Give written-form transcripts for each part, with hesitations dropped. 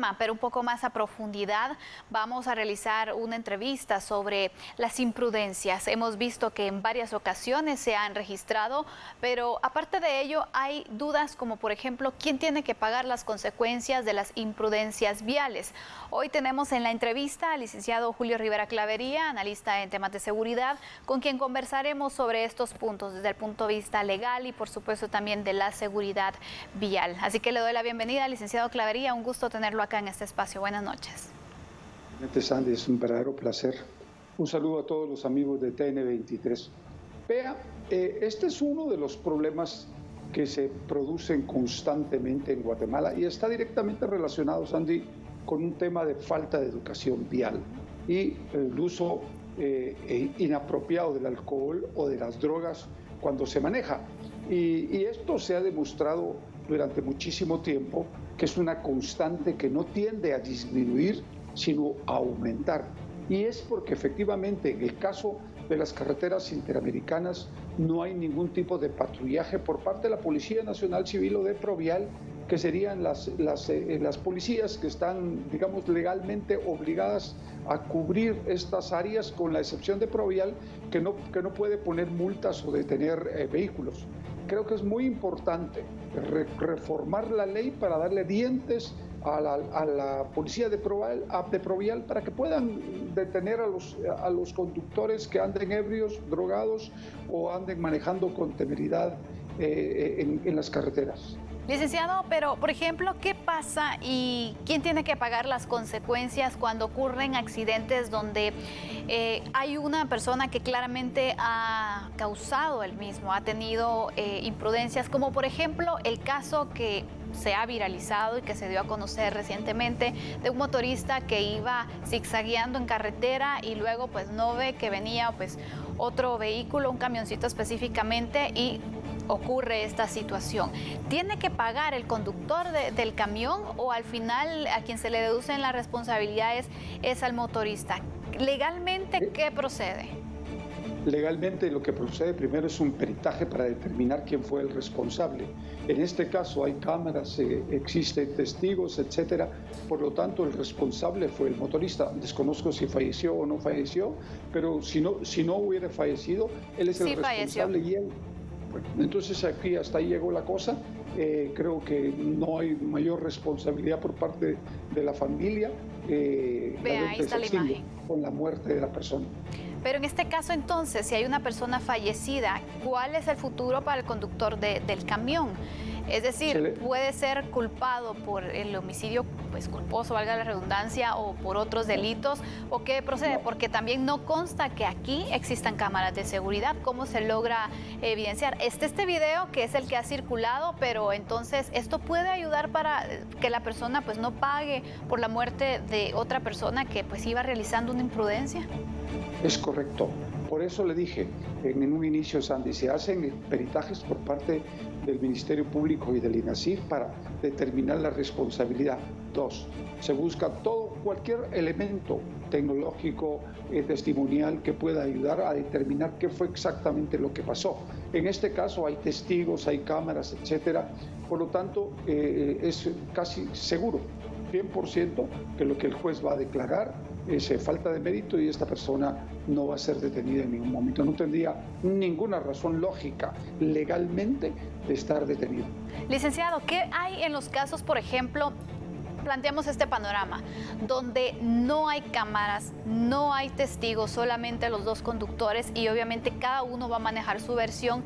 tema, pero un poco más a profundidad. Vamos a realizar una entrevista sobre las imprudencias. Hemos visto que en varias ocasiones se han registrado, pero aparte de ello hay dudas como por ejemplo, ¿quién tiene que pagar las consecuencias de las imprudencias viales? Hoy tenemos en la entrevista al licenciado Julio Rivera Clavería, analista en temas de seguridad, con quien conversaremos sobre estos puntos desde el punto de vista legal y por supuesto también de la seguridad vial. Así que le doy la bienvenida al licenciado Clavería, un gusto tenerlo acá en este espacio. Buenas noches. Sandy, es un verdadero placer. Un saludo a todos los amigos de TN23. Vea, este es uno de los problemas que se producen constantemente en Guatemala y está directamente relacionado, Sandy, con un tema de falta de educación vial y el uso inapropiado del alcohol o de las drogas cuando se maneja. Y esto se ha demostrado durante muchísimo tiempo que es una constante que no tiende a disminuir, sino a aumentar. Y es porque efectivamente en el caso de las carreteras interamericanas no hay ningún tipo de patrullaje por parte de la Policía Nacional Civil o de Provial, que serían las policías que están, digamos, legalmente obligadas a cubrir estas áreas, con la excepción de Provial, que no puede poner multas o detener vehículos. Creo que es muy importante reformar la ley para darle dientes a la policía de Provial para que puedan detener a los conductores que anden ebrios, drogados o anden manejando con temeridad en las carreteras. Licenciado, pero por ejemplo, ¿qué pasa y quién tiene que pagar las consecuencias cuando ocurren accidentes donde hay una persona que claramente ha causado el mismo, ha tenido imprudencias, como por ejemplo el caso que se ha viralizado y que se dio a conocer recientemente de un motorista que iba zigzagueando en carretera y luego pues no ve que venía pues otro vehículo, un camioncito específicamente, y ocurre esta situación? ¿Tiene que pagar el conductor del camión o al final a quien se le deducen las responsabilidades es al motorista? ¿Legalmente qué procede? Legalmente lo que procede primero es un peritaje para determinar quién fue el responsable. En este caso hay cámaras, existen testigos, etcétera. Por lo tanto, el responsable fue el motorista. Desconozco si falleció o no falleció, pero si no hubiera fallecido, él es el responsable. Y él, bueno, entonces aquí hasta ahí llegó la cosa. Creo que no hay mayor responsabilidad por parte de la familia. Vea, ahí está la imagen. Con la muerte de la persona. Pero en este caso entonces, si hay una persona fallecida, ¿cuál es el futuro para el conductor del camión? Es decir, ¿puede ser culpado por el homicidio pues culposo, valga la redundancia, o por otros delitos? ¿O qué procede? Porque también no consta que aquí existan cámaras de seguridad. ¿Cómo se logra evidenciar? Este video que es el que ha circulado, pero entonces esto puede ayudar para que la persona pues no pague por la muerte de otra persona que pues iba realizando una imprudencia. Es correcto. Por eso le dije en un inicio, Sandy, se hacen peritajes por parte del Ministerio Público y del INACIF para determinar la responsabilidad. 2, se busca cualquier elemento tecnológico, testimonial que pueda ayudar a determinar qué fue exactamente lo que pasó. En este caso hay testigos, hay cámaras, etcétera. Por lo tanto, es casi seguro, 100%, que lo que el juez va a declarar es falta de mérito y esta persona no va a ser detenida en ningún momento. No tendría ninguna razón lógica legalmente de estar detenido. Licenciado, ¿qué hay en los casos, por ejemplo, planteamos este panorama, donde no hay cámaras, no hay testigos, solamente los dos conductores y obviamente cada uno va a manejar su versión?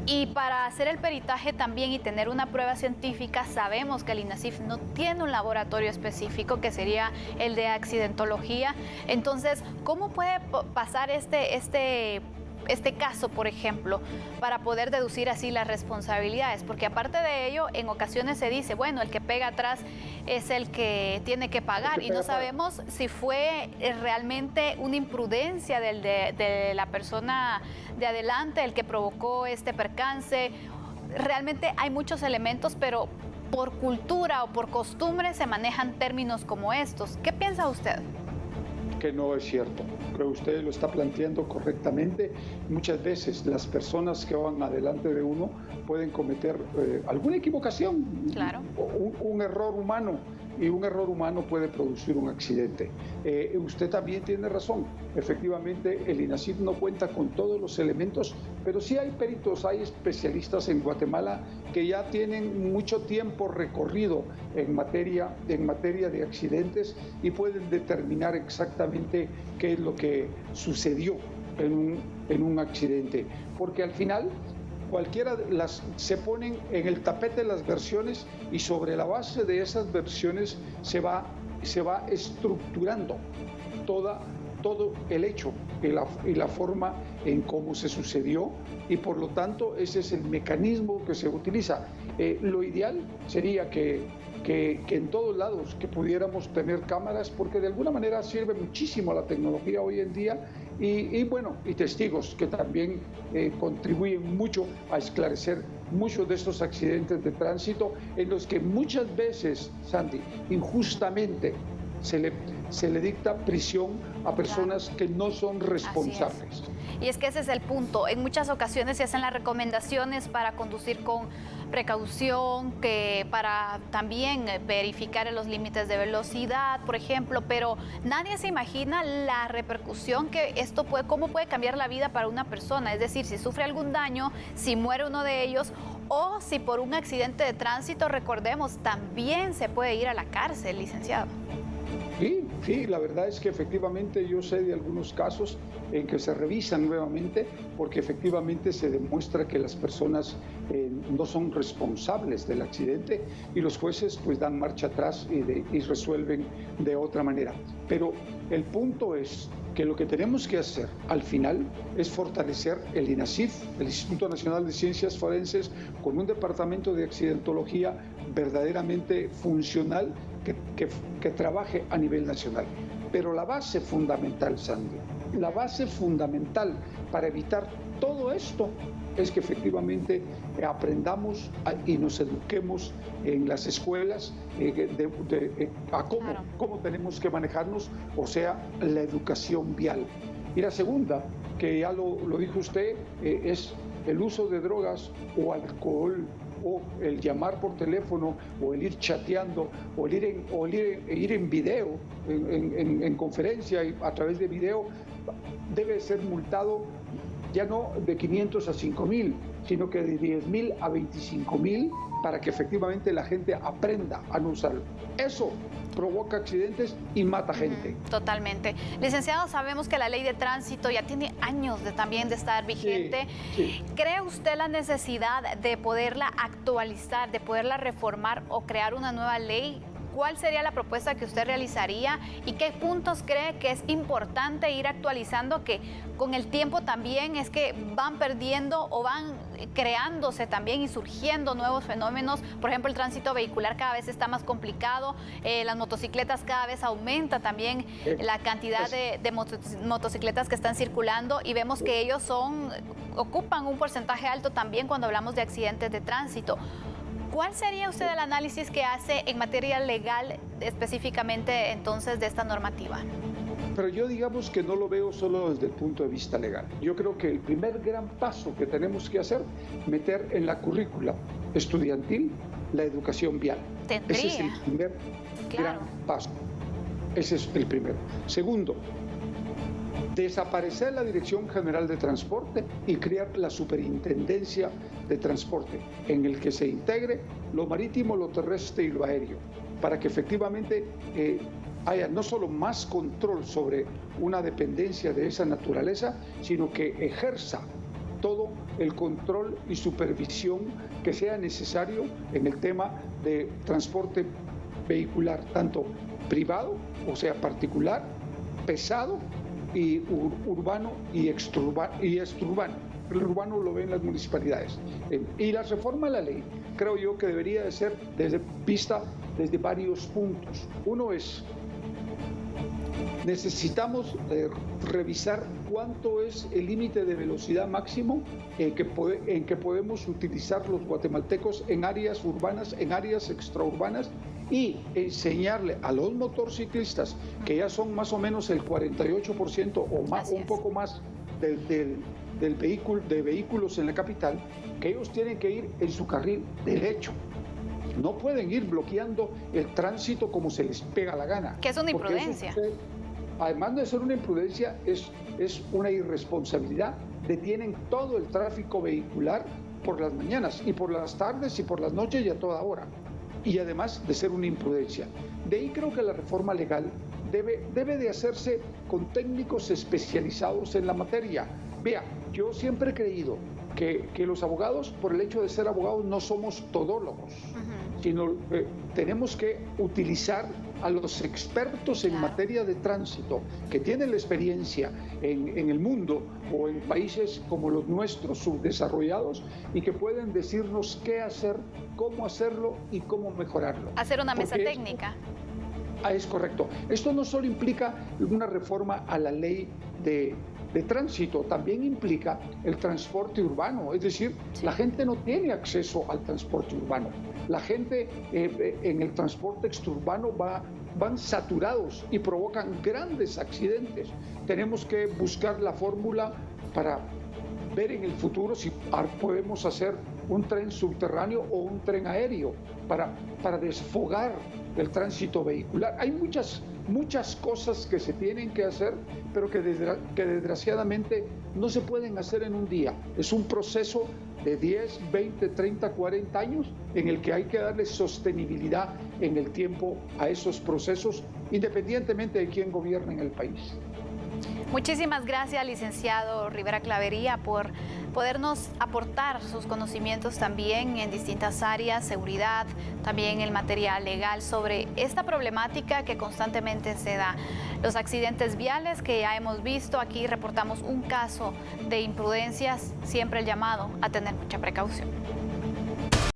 Y para hacer el peritaje también y tener una prueba científica, sabemos que el INACIF no tiene un laboratorio específico, que sería el de accidentología. Entonces, ¿cómo puede pasar este caso, por ejemplo, para poder deducir así las responsabilidades? Porque aparte de ello, en ocasiones se dice, bueno, el que pega atrás es el que tiene que pagar y no sabemos si fue realmente una imprudencia de la persona de adelante el que provocó este percance. Realmente hay muchos elementos, pero por cultura o por costumbre se manejan términos como estos. ¿Qué piensa usted? Que no es cierto. Creo que usted lo está planteando correctamente. Muchas veces las personas que van adelante de uno pueden cometer alguna equivocación, claro, un error humano y un error humano puede producir un accidente. Usted también tiene razón, efectivamente el INACIF no cuenta con todos los elementos, pero sí hay peritos, hay especialistas en Guatemala que ya tienen mucho tiempo recorrido en materia de accidentes y pueden determinar exactamente qué es lo que sucedió en un accidente, porque al final se ponen en el tapete las versiones y sobre la base de esas versiones se va estructurando todo el hecho y la forma en cómo se sucedió, y por lo tanto ese es el mecanismo que se utiliza. Lo ideal sería que en todos lados que pudiéramos tener cámaras, porque de alguna manera sirve muchísimo la tecnología hoy en día, y testigos que también contribuyen mucho a esclarecer muchos de estos accidentes de tránsito en los que muchas veces, Sandy, injustamente se le dicta prisión a personas que no son responsables. Y es que ese es el punto. En muchas ocasiones se hacen las recomendaciones para conducir con precaución, para también verificar los límites de velocidad, por ejemplo, pero nadie se imagina la repercusión que esto cómo puede cambiar la vida para una persona. Es decir, si sufre algún daño, si muere uno de ellos, o si por un accidente de tránsito, recordemos, también se puede ir a la cárcel, licenciado. Sí, la verdad es que efectivamente yo sé de algunos casos en que se revisan nuevamente porque efectivamente se demuestra que las personas no son responsables del accidente y los jueces pues dan marcha atrás y resuelven de otra manera. Pero el punto es que lo que tenemos que hacer al final es fortalecer el INACIF, el Instituto Nacional de Ciencias Forenses, con un departamento de accidentología verdaderamente funcional que trabaje a nivel nacional. Pero la base fundamental, Sandy, la base fundamental para evitar todo esto es que efectivamente aprendamos y nos eduquemos en las escuelas a cómo tenemos que manejarnos, o sea, la educación vial. Y la segunda, que ya lo dijo usted, es el uso de drogas o alcohol, o el llamar por teléfono, o el ir chateando, o el ir en video, en conferencia y a través de video, debe ser multado ya no de 500 a 5,000, sino que de 10,000 a 25,000 para que efectivamente la gente aprenda a no usarlo. Eso provoca accidentes y mata gente. Totalmente. Licenciado, sabemos que la ley de tránsito ya tiene años también de estar vigente. Sí. ¿Cree usted la necesidad de poderla actualizar, de poderla reformar o crear una nueva ley? ¿Cuál sería la propuesta que usted realizaría y qué puntos cree que es importante ir actualizando, que con el tiempo también es que van perdiendo o van creándose también y surgiendo nuevos fenómenos? Por ejemplo, el tránsito vehicular cada vez está más complicado, las motocicletas cada vez aumenta también la cantidad de motocicletas que están circulando, y vemos que ellos ocupan un porcentaje alto también cuando hablamos de accidentes de tránsito. ¿Cuál sería usted el análisis que hace en materia legal específicamente entonces de esta normativa? Pero yo digamos que no lo veo solo desde el punto de vista legal. Yo creo que el primer gran paso que tenemos que hacer, meter en la currícula estudiantil la educación vial. Ese es el primer gran paso. Ese es el primero. Segundo, desaparecer la Dirección General de Transporte y crear la Superintendencia de Transporte, en el que se integre lo marítimo, lo terrestre y lo aéreo, para que efectivamente haya no solo más control sobre una dependencia de esa naturaleza, sino que ejerza todo el control y supervisión que sea necesario en el tema de transporte vehicular, tanto privado, o sea, particular, pesado, y urbano y extraurbano. El urbano lo ven las municipalidades. Y la reforma a la ley, creo yo que debería de ser desde varios puntos. Uno es, necesitamos revisar cuánto es el límite de velocidad máximo en que podemos utilizar los guatemaltecos en áreas urbanas, en áreas extraurbanas, y enseñarle a los motorciclistas, que ya son más o menos el 48% o más, un poco más de vehículos en la capital, que ellos tienen que ir en su carril derecho. No pueden ir bloqueando el tránsito como se les pega la gana. Que es una porque imprudencia. Además de ser una imprudencia, es una irresponsabilidad. Detienen todo el tráfico vehicular por las mañanas y por las tardes y por las noches y a toda hora. Y además de ser una imprudencia. De ahí creo que la reforma legal debe de hacerse con técnicos especializados en la materia. Vea, yo siempre he creído que los abogados, por el hecho de ser abogados, no somos todólogos, sino tenemos que utilizar a los expertos en materia de tránsito, que tienen la experiencia en el mundo o en países como los nuestros, subdesarrollados, y que pueden decirnos qué hacer, cómo hacerlo y cómo mejorarlo. Hacer una mesa técnica. Es correcto. Esto no solo implica una reforma a la ley de tránsito, también implica el transporte urbano, es decir, la gente no tiene acceso al transporte urbano. La gente en el transporte extraurbano van saturados y provocan grandes accidentes. Tenemos que buscar la fórmula para ver en el futuro si podemos hacer un tren subterráneo o un tren aéreo para desfogar el tránsito vehicular. Hay muchas cosas que se tienen que hacer, pero que desgraciadamente no se pueden hacer en un día. Es un proceso de 10, 20, 30, 40 años en el que hay que darle sostenibilidad en el tiempo a esos procesos, independientemente de quién gobierne en el país. Muchísimas gracias, licenciado Rivera Clavería, por podernos aportar sus conocimientos también en distintas áreas, seguridad, también el material legal sobre esta problemática que constantemente se da. Los accidentes viales que ya hemos visto, aquí reportamos un caso de imprudencias, siempre el llamado a tener mucha precaución.